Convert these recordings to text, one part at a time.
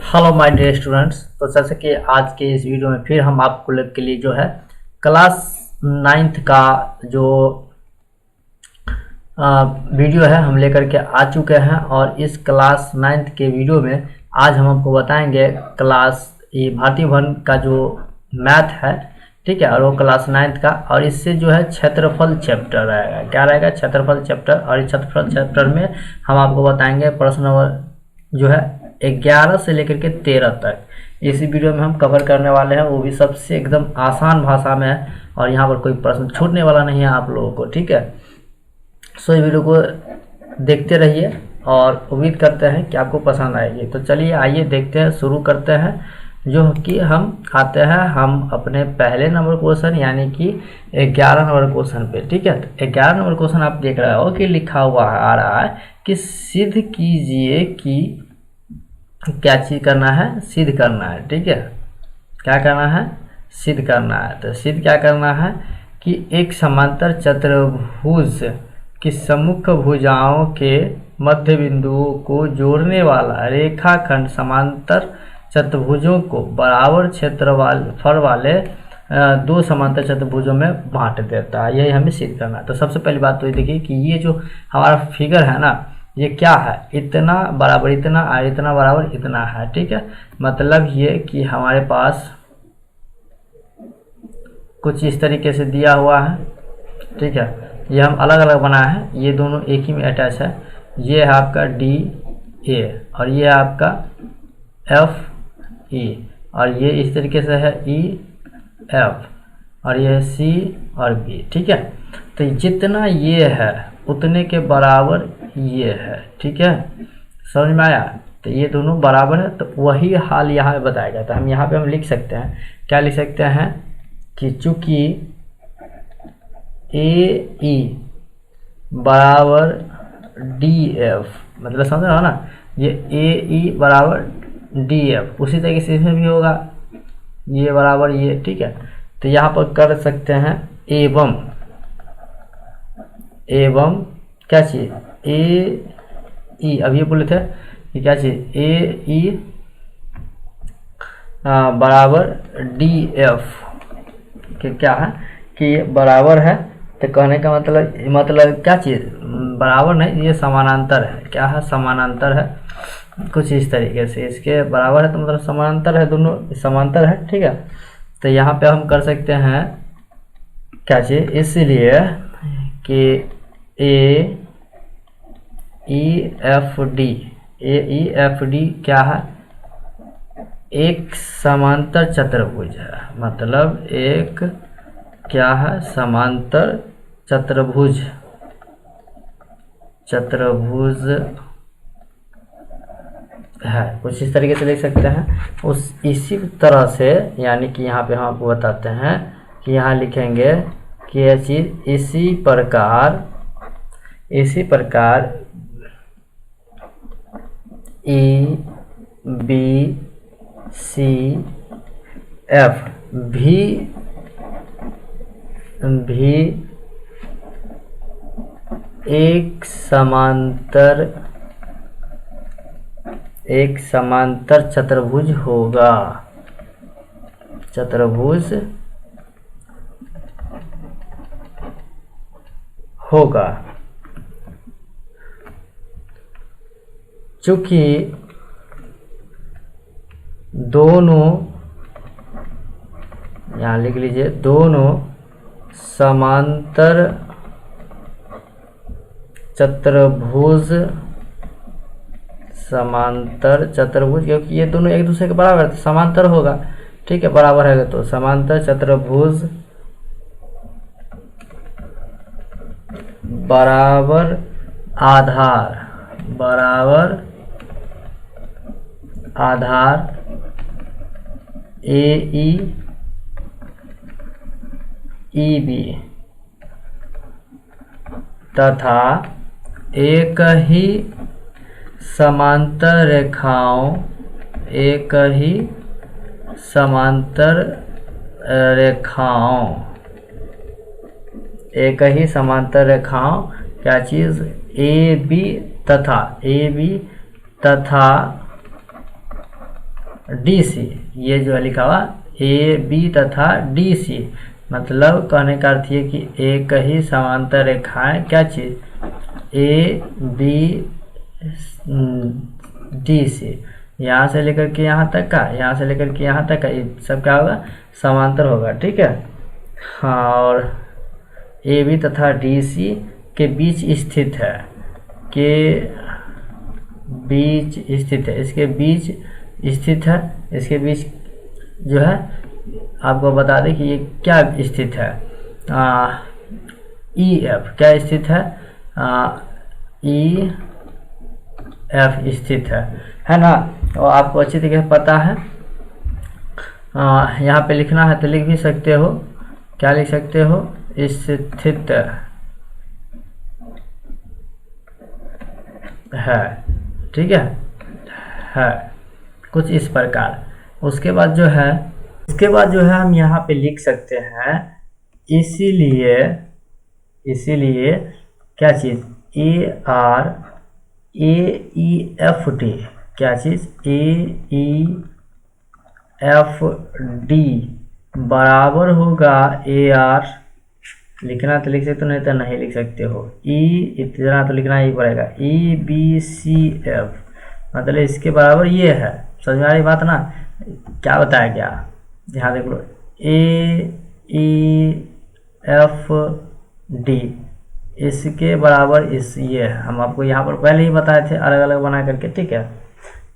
Hello my dear students. तो जैसे कि आज के इस वीडियो में फिर हम आपको लोग के लिए जो है क्लास 9th का जो वीडियो है हम लेकर के आ चुके हैं। और इस क्लास 9th के वीडियो में आज हम आपको बताएंगे क्लास ये भारतीय वन का जो मैथ है, ठीक है, और वो क्लास 9th का। और इससे जो है क्षेत्रफल चैप्टर रहेगा। क्या रहेगा? क्षेत्रफल चैप्टर। और इस क्षेत्रफल चैप्टर में हम आपको बताएंगे प्रश्न नंबर जो है 11 से लेकर के 13 तक इसी वीडियो में हम कवर करने वाले हैं, वो भी सबसे एकदम आसान भाषा में है। और यहाँ पर कोई प्रश्न छूटने वाला नहीं है आप लोगों को, ठीक है। सो इस वीडियो को देखते रहिए और उम्मीद करते हैं कि आपको पसंद आएगी। तो चलिए आइए देखते हैं, शुरू करते हैं। जो कि हम आते हैं हम अपने पहले नंबर क्वेश्चन यानी कि 11 नंबर क्वेश्चन पे, ठीक है। तो 11 नंबर क्वेश्चन आप देख रहे हो कि लिखा हुआ आ रहा है कि सिद्ध कीजिए कि क्या चीज़ करना है, सिद्ध करना है, ठीक है। क्या करना है? सिद्ध करना है। तो सिद्ध क्या करना है कि एक समांतर चतुर्भुज की सम्मुख भुजाओं के मध्य बिंदुओं को जोड़ने वाला रेखाखंड समांतर चतुर्भुजों को बराबर क्षेत्रफल वाले दो समांतर चतुर्भुजों में बांट देता है। यही हमें सिद्ध करना है। तो सबसे पहली बात तो ये देखिए कि ये जो हमारा फिगर है ना, ये क्या है? इतना बराबर इतना और इतना बराबर इतना है, ठीक है। मतलब ये कि हमारे पास कुछ इस तरीके से दिया हुआ है, ठीक है। ये हम अलग अलग बनाए हैं, ये दोनों एक ही में अटैच है। ये है आपका डी ए और ये है आपका एफ ई और ये इस तरीके से है ई एफ और ये है सी और बी, ठीक है। तो जितना ये है उतने के बराबर ये है, ठीक है। समझ में आया? तो ये दोनों बराबर है, तो वही हाल यहाँ पे बताएगा। तो हम यहाँ पे हम लिख सकते हैं, क्या लिख सकते हैं कि चूंकि ए ई बराबर डी एफ, मतलब समझ रहे हो ना, ये ए ई बराबर डी एफ, उसी तरीके से इसमें भी होगा ये बराबर ये, ठीक है। तो यहाँ पर कर सकते हैं एवं क्या चीज़ ए ई, अब ये बोले थे कि क्या चीज़ ए ई बराबर डी एफ कि क्या है कि बराबर है। तो कहने का मतलब क्या चीज़ बराबर नहीं, ये समानांतर है। क्या है? समानांतर है, कुछ इस तरीके से इसके बराबर है, तो मतलब समानांतर है, दोनों समांतर है, ठीक है। तो यहाँ पे हम कर सकते हैं क्या चीज़, इसलिए कि ए ई एफ डी क्या है? एक समांतर चतुर्भुज है। मतलब एक क्या है? समांतर चतुर्भुज है, कुछ इस तरीके से लिख सकते हैं। इसी तरह से यानी कि यहाँ पे हम आपको बताते हैं कि यहाँ लिखेंगे कि यह चीज़ इसी प्रकार ई बी सी एफ भी एक समांतर चतुर्भुज होगा। चूंकि दोनों, यहाँ लिख लीजिए, दोनों समांतर चतुर्भुज क्योंकि ये दोनों एक दूसरे के बराबर समांतर होगा, ठीक है। बराबर है तो समांतर चतुर्भुज बराबर आधार ए ई बी तथा एक ही समांतर रेखाओं क्या चीज़ ए बी तथा डी सी, ये जो है लिखा हुआ ए बी तथा डी सी, मतलब कहने का अर्थ ये कि एक ही समांतर रेखाएं क्या चीज़ ए बी डी सी, यहाँ से लेकर के यहाँ तक का, यहाँ से लेकर के यहाँ तक का, ये सब क्या होगा समांतर होगा। ठीक है, हाँ, और ए बी तथा डी सी के बीच स्थित है, के बीच स्थित है, इसके बीच स्थित है, इसके बीच जो है आपको बता दें कि ये क्या स्थित है, ई एफ क्या स्थित है, ई एफ स्थित है ना। और आपको अच्छी तरीके से पता है, यहाँ पे लिखना है तो लिख भी सकते हो, क्या लिख सकते हो, स्थित है। ठीक है कुछ इस प्रकार। उसके बाद जो है हम यहाँ पे लिख सकते हैं, इसीलिए क्या चीज़, A R A E F D, क्या चीज़ ए ई एफ डी बराबर होगा ए आर, लिखना तो लिख सकते हो, नहीं तो नहीं लिख सकते हो, ई इतना तो लिखना ही पड़ेगा, ई बी सी एफ, मतलब इसके बराबर ये है। समझ में आ रही बात ना, क्या बताया गया, यहाँ देख लो, ए ई एफ डी इसके बराबर ये है। हम आपको यहाँ पर पहले ही बताए थे अलग अलग बना करके। ठीक है,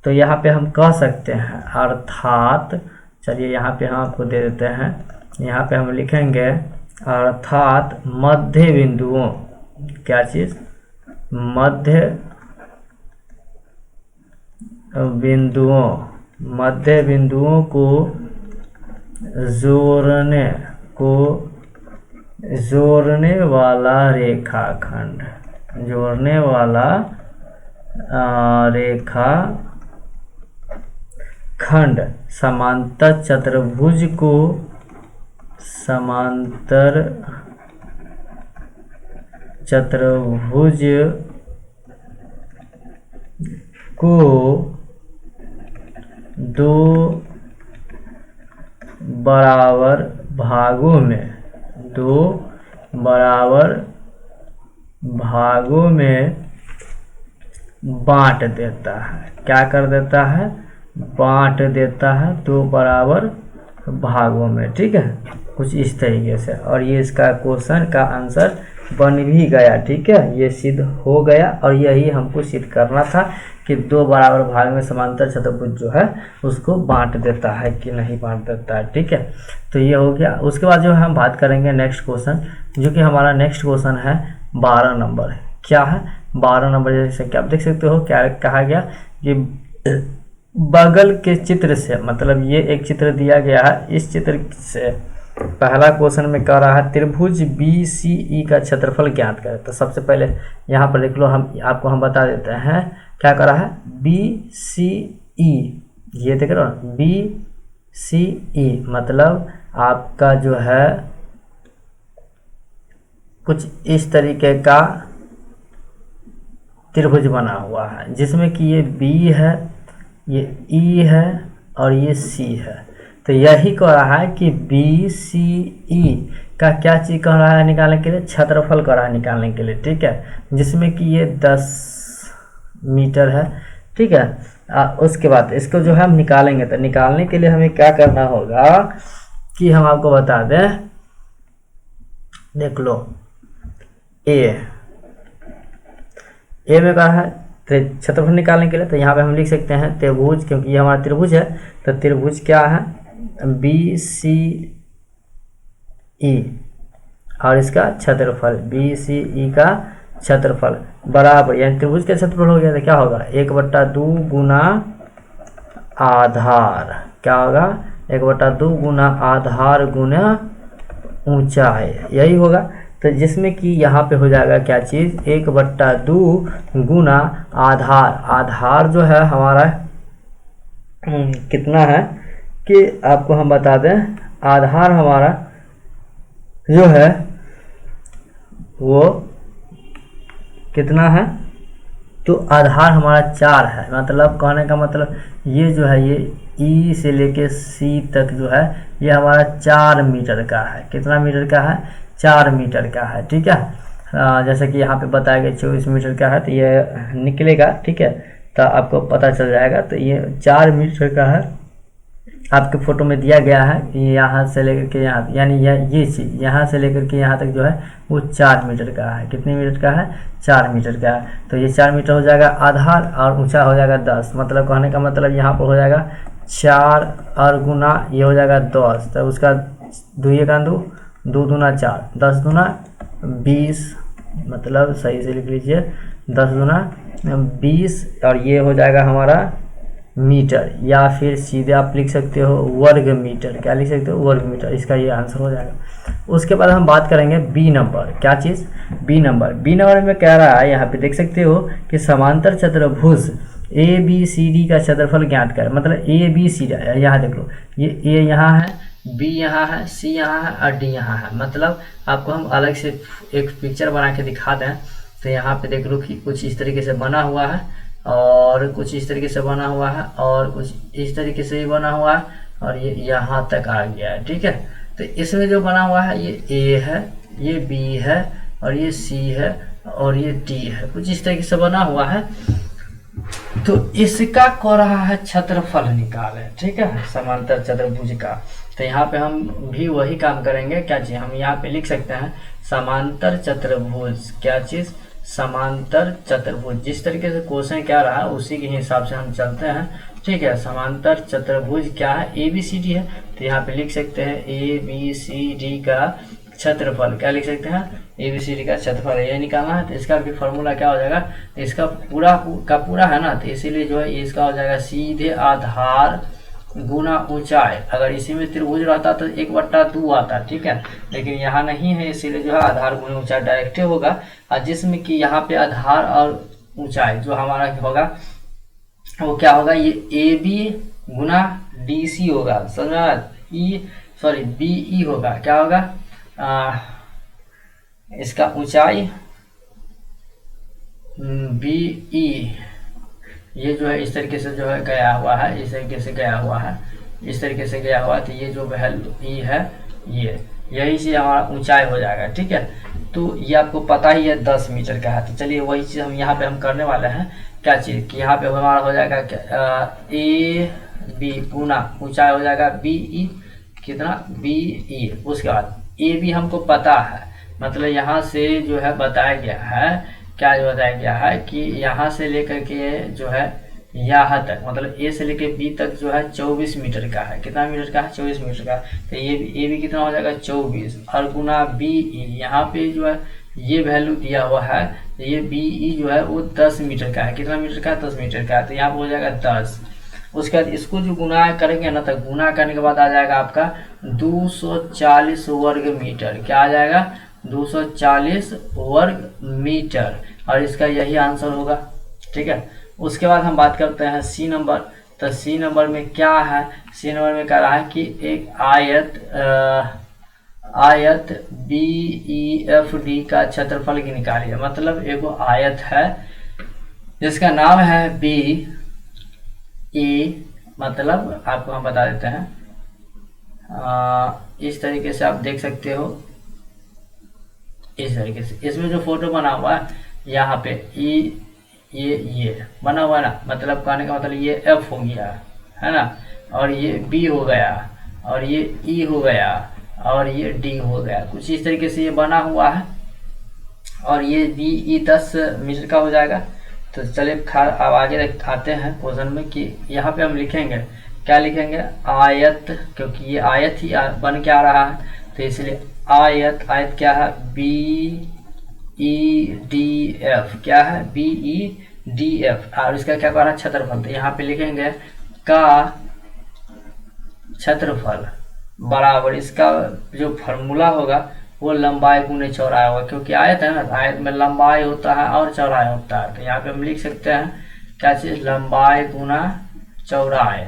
तो यहाँ पे हम कह सकते हैं अर्थात, चलिए यहाँ पे हम आपको दे देते हैं, यहाँ पे हम लिखेंगे अर्थात मध्य बिंदुओं, क्या चीज़, मध्य बिंदुओं को जोड़ने वाला रेखाखंड, समांतर चतुर्भुज को दो बराबर भागों में बांट देता है। क्या कर देता है, बांट देता है दो बराबर भागों में। ठीक है, कुछ इस तरीके से, और ये इसका क्वेश्चन का आंसर बन भी गया। ठीक है, ये सिद्ध हो गया, और यही हमको सिद्ध करना था कि दो बराबर भाग में समांतर चतुर्भुज जो है उसको बांट देता है कि नहीं बांट देता है। ठीक है, तो ये हो गया। उसके बाद जो है हम बात करेंगे नेक्स्ट क्वेश्चन, जो कि हमारा नेक्स्ट क्वेश्चन है 12 नंबर। क्या है 12 नंबर, जैसे कि आप देख सकते हो क्या कहा गया कि बगल के चित्र से, मतलब ये एक चित्र दिया गया है, इस चित्र से पहला क्वेश्चन में कह रहा है त्रिभुज बी सी ई का क्षेत्रफल ज्ञात करें। तो सबसे पहले यहाँ पर देख लो, हम बता देते हैं क्या कर रहा है, बी सी ई, ये देख रहे हो बी सी ई, मतलब आपका जो है कुछ इस तरीके का त्रिभुज बना हुआ है, जिसमें कि ये बी है, ये ई है और ये सी है। तो यही कह रहा है कि बी सी ई का क्या चीज़ कह रहा है निकालने के लिए, क्षेत्रफल कह रहा है निकालने के लिए। ठीक है, जिसमें कि ये 10 मीटर है। ठीक है, उसके बाद इसको जो है हम निकालेंगे, तो निकालने के लिए हमें क्या करना होगा कि हम आपको बता दें, देख लो ए में कहा है क्षेत्रफल निकालने के लिए, तो यहाँ पे हम लिख सकते हैं त्रिभुज, क्योंकि ये हमारा त्रिभुज है, तो त्रिभुज क्या है बी सी ई, और इसका क्षेत्रफल बी सी ई का क्षेत्रफल बराबर, यानी त्रिभुज का क्षेत्रफल हो गया तो क्या होगा 1/2 गुना आधार, क्या होगा 1/2 गुना आधार गुना ऊंचाई, यही होगा। तो जिसमें कि यहाँ पे हो जाएगा क्या चीज़ 1/2 गुना आधार जो है हमारा कितना है कि आपको हम बता दें, आधार हमारा जो है वो कितना है तो आधार हमारा 4 है, मतलब कहने का मतलब ये जो है ये ई से लेके सी तक जो है ये हमारा 4 मीटर का है। कितना मीटर का है? 4 मीटर का है। ठीक है, जैसे कि यहाँ पे बताया गया 24 मीटर का है, तो ये निकलेगा। ठीक है, तो आपको पता चल जाएगा। तो ये 4 मीटर का है, आपके फोटो में दिया गया है कि यहाँ से लेकर के यहाँ, यानी ये चीज़ यहाँ से लेकर के यहाँ तक जो है वो 4 मीटर का है। कितने मीटर का है? 4 मीटर का है। तो ये 4 मीटर हो जाएगा आधार, और ऊंचा हो जाएगा 10। मतलब कहने का मतलब यहाँ पर हो जाएगा 4 और गुना ये हो जाएगा 10। तो उसका 2 1 2 2 दूना 4, 10 दूना 20, मतलब सही से लिख लीजिए 10 दूना 20, और ये हो जाएगा हमारा मीटर, या फिर सीधे आप लिख सकते हो वर्ग मीटर। क्या लिख सकते हो? वर्ग मीटर। इसका ये आंसर हो जाएगा। उसके बाद हम बात करेंगे बी नंबर। क्या चीज़? B number. बी नंबर में कह रहा है, यहाँ पे देख सकते हो कि समांतर चतुर्भुज ए बी सी डी का क्षेत्रफल ज्ञात कर। मतलब ए बी सी डी, यहाँ देख लो, ये ए यहाँ है, बी यहाँ है, सी यहाँ है और डी यहाँ है। मतलब आपको हम अलग से एक पिक्चर बना के दिखा दें, तो यहाँ पे देख लो कि कुछ इस तरीके से बना हुआ है, और कुछ इस तरीके से बना हुआ है, और कुछ इस तरीके से भी बना हुआ है, और ये यहाँ तक आ गया है। ठीक है, तो इसमें जो बना हुआ है ये ए है, ये बी है, और ये सी है, और ये डी है। कुछ इस तरीके से बना हुआ है। तो इसका कह रहा है क्षेत्रफल निकाले। ठीक है, समांतर चतुर्भुज का। तो यहाँ पे हम भी वही काम करेंगे। क्या चीज? हम यहाँ पे लिख सकते हैं समांतर चतुर्भुज। क्या चीज? समांतर चतुर्भुज। जिस तरीके से क्वेश्चन क्या रहा उसी के हिसाब से हम चलते हैं। ठीक है, समांतर चतुर्भुज क्या है? ए बी सी डी है। तो यहाँ पे लिख सकते हैं ए बी सी डी का क्षेत्रफल। क्या लिख सकते हैं? ए बी सी डी का क्षेत्रफल ये निकालना है। तो इसका भी फॉर्मूला क्या हो जाएगा? इसका पूरा का पूरा है ना, तो इसीलिए जो है इसका हो जाएगा सीधे आधार गुना ऊंचाई। अगर इसी में त्रिभुज रहता तो 1/2 आता। ठीक है, लेकिन यहाँ नहीं है, इसीलिए जो है आधार गुना ऊंचाई डायरेक्ट होगा। और जिसमें कि यहाँ पे आधार और ऊंचाई जो हमारा होगा वो क्या होगा? ये A B Guna D C होगा। समझ? बी ई होगा। क्या होगा? इसका ऊंचाई बी ई, ये जो है इस तरीके से जो है गया हुआ है, इस तरीके से गया हुआ है, इस तरीके से गया हुआ है। तो ये जो वैल्यू ई है, ये यही से हमारा ऊंचाई हो जाएगा। ठीक है, तो ये आपको पता ही है 10 मीटर का है। तो चलिए वही चीज़ हम यहाँ पे हम करने वाले हैं। क्या चीज़ कि यहाँ पे हमारा हो जाएगा ए बी गुना ऊंचाई हो जाएगा बी ई, कितना? B E. उसके बाद ए बी हमको पता है, मतलब यहाँ से जो है बताया गया है, क्या जो बताया गया है कि यहाँ से लेकर के जो है यहाँ तक, मतलब ए से लेकर बी तक जो है 24 मीटर का है। कितना मीटर का है? 24 मीटर का। तो ये भी कितना हो जाएगा? 24, और गुना बी ई। यहाँ पे जो है ये वैल्यू दिया हुआ है, तो ये बी ई जो है वो 10 मीटर का है। कितना मीटर का है? 10 मीटर का है। तो यहाँ पे हो जाएगा 10। उसके बाद इसको जो गुना करेंगे ना, तो गुना करने के बाद आ जाएगा आपका 240 वर्ग मीटर। क्या आ जाएगा? 240 वर्ग मीटर, और इसका यही आंसर होगा। ठीक है, उसके बाद हम बात करते हैं सी नंबर। तो सी नंबर में क्या है? सी नंबर में कह रहा है कि एक आयत बी ई एफ डी का क्षेत्रफल की निकालिए। मतलब एक आयत है जिसका नाम है बी ई, मतलब आपको हम बता देते हैं, इस तरीके से आप देख सकते हो, इस तरीके से। इसमें जो फोटो बना हुआ है यहाँ पे ये बना हुआ है ना, मतलब कहने का मतलब ये एफ हो गया है ना, और ये बी हो गया, और ये ई हो गया, और ये डी हो गया। कुछ इस तरीके से ये बना हुआ है, और ये बी ई 10 मीटर का हो जाएगा। तो चलिए अब आगे आते हैं क्वेश्चन में कि यहाँ पे हम लिखेंगे, क्या लिखेंगे? आयत, क्योंकि ये आयत ही बन के आ रहा है, तो इसलिए आयत क्या है? B E D F. क्या है? B E D F. और इसका क्या कह रहा है? क्षेत्रफल। तो यहाँ पे लिखेंगे का क्षेत्रफल बराबर, इसका जो फॉर्मूला होगा वो लंबाई गुने चौड़ाई होगा, क्योंकि आयत है ना, आयत में लंबाई होता है और चौड़ाई होता है। तो यहाँ पे हम लिख सकते हैं क्या चीज? लंबाई गुना चौड़ाई।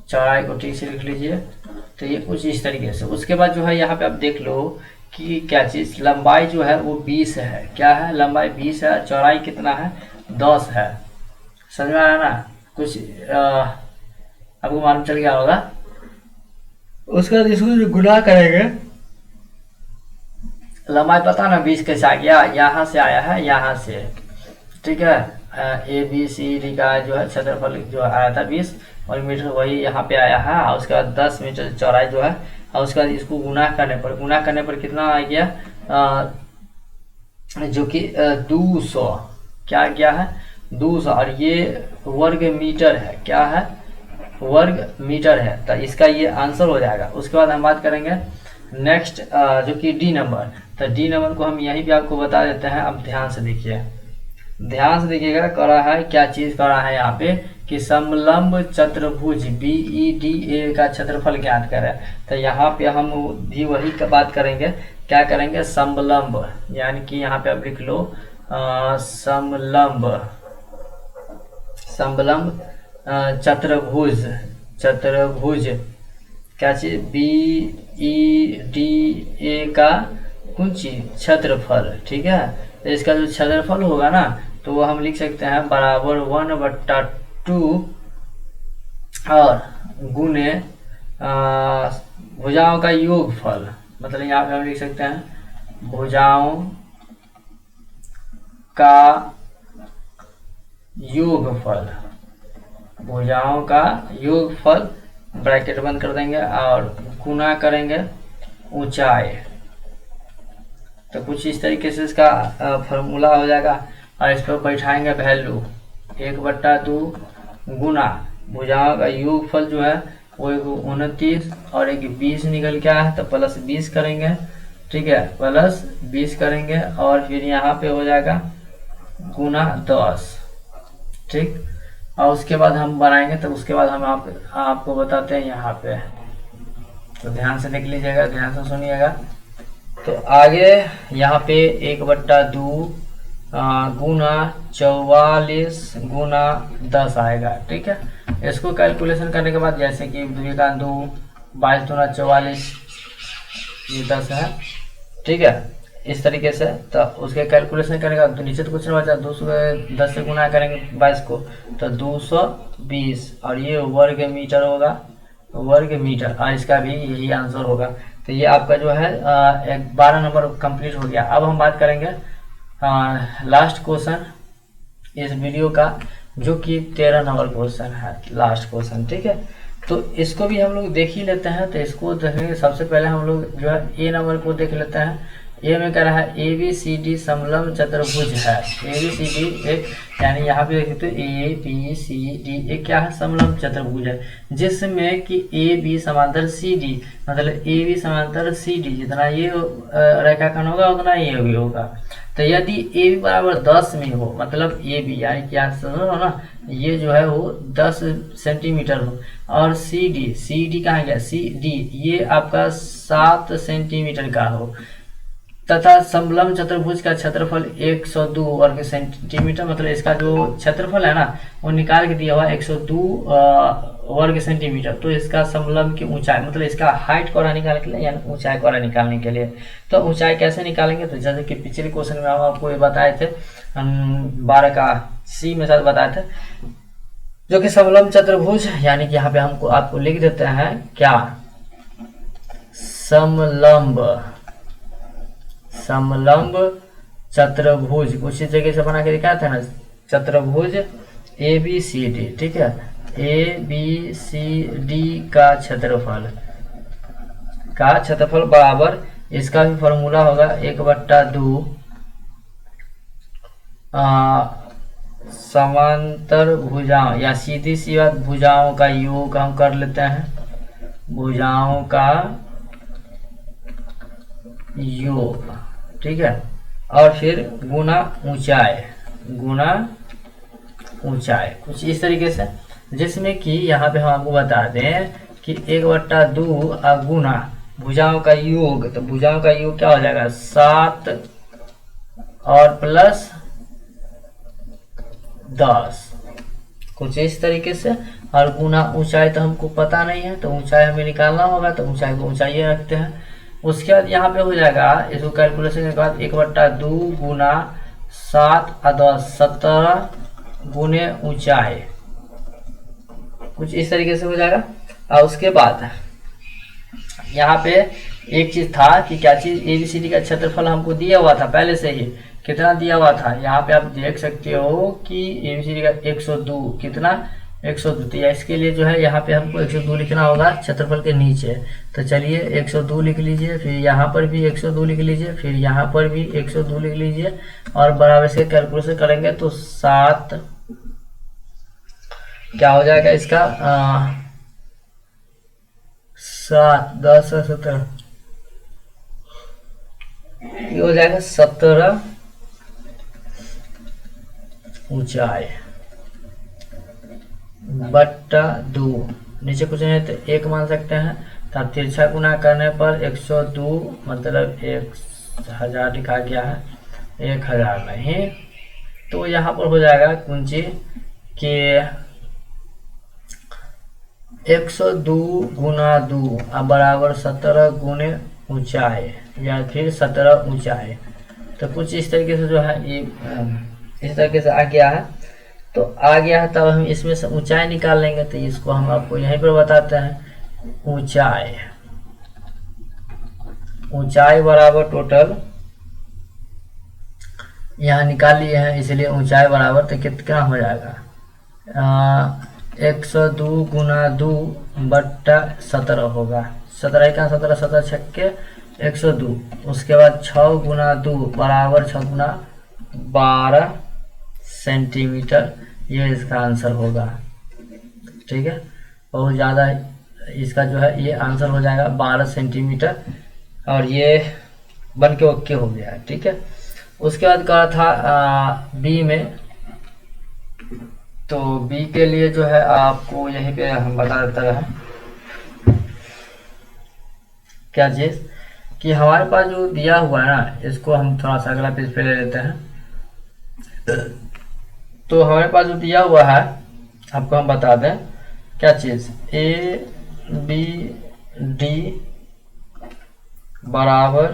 चौड़ाई को ठीक से लिख लीजिए। तो ये कुछ इस तरीके से। उसके बाद जो है यहाँ पे आप देख लो कि क्या चीज़, लंबाई जो है वो 20 है। क्या है, लंबाई 20 है, चौड़ाई कितना है, 10 है। समझ में आया ना, कुछ आपको मालूम चल गया होगा। उसके बाद इसको जो गुना करेंगे, लंबाई पता ना 20 कैसे आ गया, यहाँ से आया है, यहाँ से, ठीक है। ए बी सी डी का जो है क्षेत्रफल जो आया था 20 और मीटर, वही यहाँ पे आया है। और उसके बाद 10 मीटर चौड़ाई जो है, और उसके बाद इसको गुना करने पर कितना आ गया, जो कि 200, क्या क्या है, 200, और ये वर्ग मीटर है, क्या है, वर्ग मीटर है। तो इसका ये आंसर हो जाएगा। उसके बाद हम बात करेंगे नेक्स्ट जो कि डी नंबर। तो डी नंबर को हम यहीं पे आपको बता देते हैं। अब ध्यान से देखिए, ध्यान से देखिएगा, करा है क्या चीज करा है यहाँ पे कि समलंब चतुर्भुज BEDA का क्षेत्रफल ज्ञात करें। तो यहाँ पे हम भी वही का बात करेंगे, क्या करेंगे, समलंब, यानी कि यहाँ पे आप लिख लो समलंब चतुर्भुज क्या चीज, BEDA का कुछ क्षेत्रफल, ठीक है। तो इसका जो क्षेत्रफल होगा ना, तो वो हम लिख सकते हैं बराबर 1/2 और गुने भुजाओं का योगफल। मतलब यहाँ पे हम लिख सकते हैं भुजाओं का योगफल, भुजाओं का योगफल, ब्रैकेट बंद कर देंगे और गुना करेंगे ऊंचाई। तो कुछ इस तरीके से इसका फॉर्मूला हो जाएगा। और इस पर बैठाएंगे वैल्यू 1/2 गुना भुजाओं का योगफल जो है वो 29 और एक 20 निकल के आया है, तो प्लस 20 करेंगे, ठीक है, प्लस 20 करेंगे और फिर यहाँ पे हो जाएगा गुना 10, ठीक। और उसके बाद हम बनाएंगे, तो उसके बाद हम आपको बताते हैं यहाँ पे। तो ध्यान से देख लीजिएगा, ध्यान से सुनिएगा। तो आगे यहाँ पे 1/2 गुना 44 गुना 10 आएगा, ठीक है। इसको कैलकुलेशन करने के बाद, जैसे कि 2 का 2 22 दूना 44, ये 10 है, ठीक है, इस तरीके से। तो उसके कैलकुलेशन करने के बाद नीचे तो कुछ नहीं बचा, 210 से गुना करेंगे 22 को, तो 220, और ये वर्ग मीटर होगा, वर्ग मीटर, और इसका भी यही आंसर होगा। तो ये आपका जो है 12 नंबर कंप्लीट हो गया। अब हम बात करेंगे लास्ट क्वेश्चन इस वीडियो का, जो कि 13 नंबर क्वेश्चन है, लास्ट क्वेश्चन, ठीक है। तो इसको भी हम लोग देख ही लेते हैं। तो इसको देखेंगे, सबसे पहले हम लोग जो है ए नंबर को देख लेते हैं। ए में कह रहा है ABCD समलंब चतुर्भुज है। ABCD एक, यानी यहाँ पे देख सकते हो ABCD एक क्या है, समलंब चतुर्भुज है, जिसमें कि AB समांतर CD, मतलब AB समांतर CD, जितना ये रेखाखंड होगा उतना ये भी होगा। तो यदि AB बराबर 10 में हो, मतलब AB यानी क्या समझो ना, ये जो है वो 10 सेंटीमीटर हो, और CD कहाँ गया, CD ये आपका 7 सेंटीमीटर का हो, तथा समलंब चतुर्भुज का क्षेत्रफल 102 वर्ग सेंटीमीटर, मतलब इसका जो क्षेत्रफल है ना वो निकाल के दिया हुआ 102 वर्ग सेंटीमीटर। तो इसका समलंब की ऊंचाई, मतलब इसका हाइट कोरा निकालने के लिए, यानी ऊंचाई कोरा निकालने के लिए, तो ऊंचाई कैसे निकालेंगे, तो जैसे कि पिछले क्वेश्चन में हम आपको ये बताए थे, 12 का C में साथ बताए थे, जो कि समलंब चतुर्भुज, यानी कि यहाँ पे हमको आपको लिख देते हैं क्या, समलंब चतुर्भुज, कुछ इस जगह से बना के दिखाया था ना, चतुर्भुज ABCD, ठीक है, ABCD का क्षेत्रफल बराबर, इसका भी फॉर्मूला होगा 1/2 समांतर भुजाओं या सीधी सी बात भुजाओं का योग हम कर लेते हैं, भुजाओं का योग, ठीक है, और फिर गुना ऊंचाई, कुछ इस तरीके से, जिसमें कि यहाँ पे हम आपको बता दें कि 1/2 गुना भुजाओं का योग, तो भुजाओं का योग क्या हो जाएगा, 7 और प्लस 10, कुछ इस तरीके से, और गुना ऊंचाई तो हमको पता नहीं है, तो ऊंचाई हमें निकालना होगा, तो ऊंचाई को ऊंचाई रखते हैं। उसके बाद यहाँ पे हो जाएगा, इसको कैलकुलेशन के बाद 1/2 गुना 7 और 17 गुने ऊंचाई, कुछ इस तरीके से हो जाएगा। और उसके बाद यहाँ पे एक चीज था कि क्या चीज, ABCD का क्षेत्रफल हमको दिया हुआ था पहले से ही, कितना दिया हुआ था यहाँ पे आप देख सकते हो कि ABCD का 102, कितना 102। तो इसके लिए जो है यहाँ पे हमको 102 लिखना होगा क्षेत्रफल के नीचे। तो चलिए 102 लिख लीजिए, फिर यहाँ पर भी 102 लिख लीजिए, फिर यहाँ पर भी 102 लिख लीजिए, और बराबर से कैलकुलेशन करेंगे तो 7 क्या हो जाएगा इसका 7 10 17, ये हो जाएगा 17 ऊंचाई बट्टा 2। नीचे कुछ नहीं तो 1 मान सकते हैं। तब तिरछा गुना करने पर 102 मतलब 1000 लिखा गया है, 1000 नहीं। तो यहाँ पर हो जाएगा कुंजी के 102 गुना 2 अब बराबर 17 गुने ऊंचाई या फिर 17 ऊंचाई। तो कुछ इस तरीके से जो है ये इस तरीके से आ गया है। तो आ गया है तब हम इसमें से ऊंचाई निकाल लेंगे। तो इसको हम आपको यहीं पर बताते हैं। ऊंचाई बराबर टोटल यहाँ निकाल लिए हैं, इसलिए ऊंचाई बराबर तो कितना हो जाएगा 102 गुना 2 बट्टा 17 होगा। 17 का 17 17 छक्के 102। उसके बाद 6 गुना 2 बराबर 6 गुना 12 सेंटीमीटर, ये इसका आंसर होगा। ठीक है, बहुत ज़्यादा इसका जो है ये आंसर हो जाएगा 12 सेंटीमीटर, और ये बन के ओके हो गया है। ठीक है, उसके बाद कहा था बी में। तो बी के लिए जो है आपको यहीं पे हम बता देता है क्या चीज़ कि हमारे पास जो दिया हुआ है ना, इसको हम थोड़ा सा अगला पेज पे ले लेते हैं। तो हमारे पास जो दिया हुआ है आपको हम बता दें क्या चीज़, ABD बराबर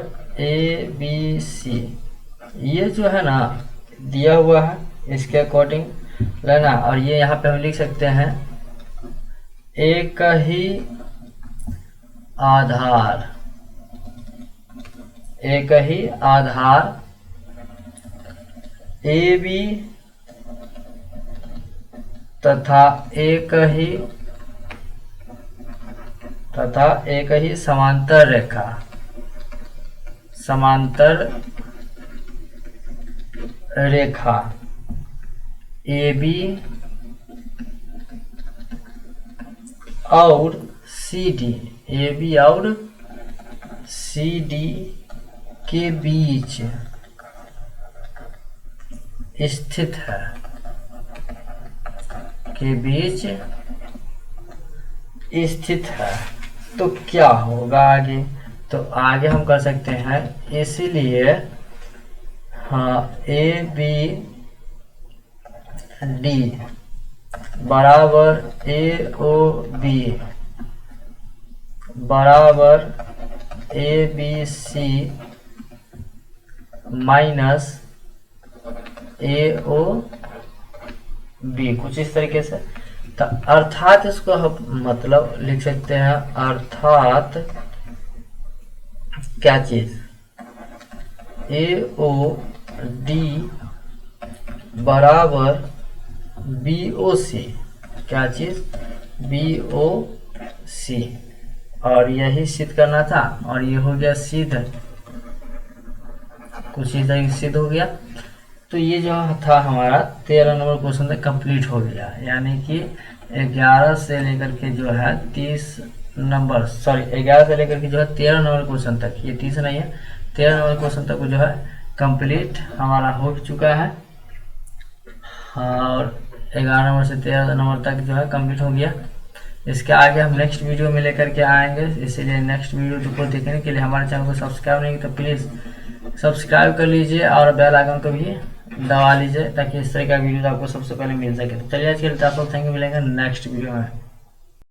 ABC, ये जो है ना दिया हुआ है, इसके अकॉर्डिंग लेना। और ये यहाँ पे हम लिख सकते हैं एक ही आधार, एक ही आधार AB तथा एक ही समांतर रेखा, समांतर रेखा AB और CD, AB और CD के बीच स्थित है, के बीच स्थित है। तो क्या होगा आगे, तो आगे हम कर सकते हैं, इसीलिए हाँ ABD बराबर AOB बराबर ABC माइनस AOB, कुछ इस तरीके से। तो अर्थात इसको हम मतलब लिख सकते हैं, अर्थात क्या चीज, AOD बराबर BOC, क्या चीज BOC, और यही सिद्ध करना था, और ये हो गया सिद्ध, कुछ इस तरीके से सिद्ध हो गया। तो ये जो था हमारा 13 नंबर क्वेश्चन तक कंप्लीट हो गया, यानी कि 11 से लेकर के जो है 30 नंबर, सॉरी 11 से लेकर के जो है 13 नंबर क्वेश्चन तक, ये 30 नहीं है 13 नंबर क्वेश्चन तक जो है कंप्लीट हमारा हो चुका है। और 11 नंबर से 13 नंबर तक जो है कंप्लीट हो गया। इसके आगे हम नेक्स्ट वीडियो में लेकर के आएंगे, इसीलिए नेक्स्ट वीडियो को देखने के लिए हमारे चैनल को सब्सक्राइब नहीं तो प्लीज़ सब्सक्राइब कर लीजिए और बेल आइकन को भी दबा लीजिए, ताकि इस तरह का वीडियो आपको सबसे पहले मिल सके। तो चलिए आज के लिए थैंक यू, मिलेंगे नेक्स्ट वीडियो में।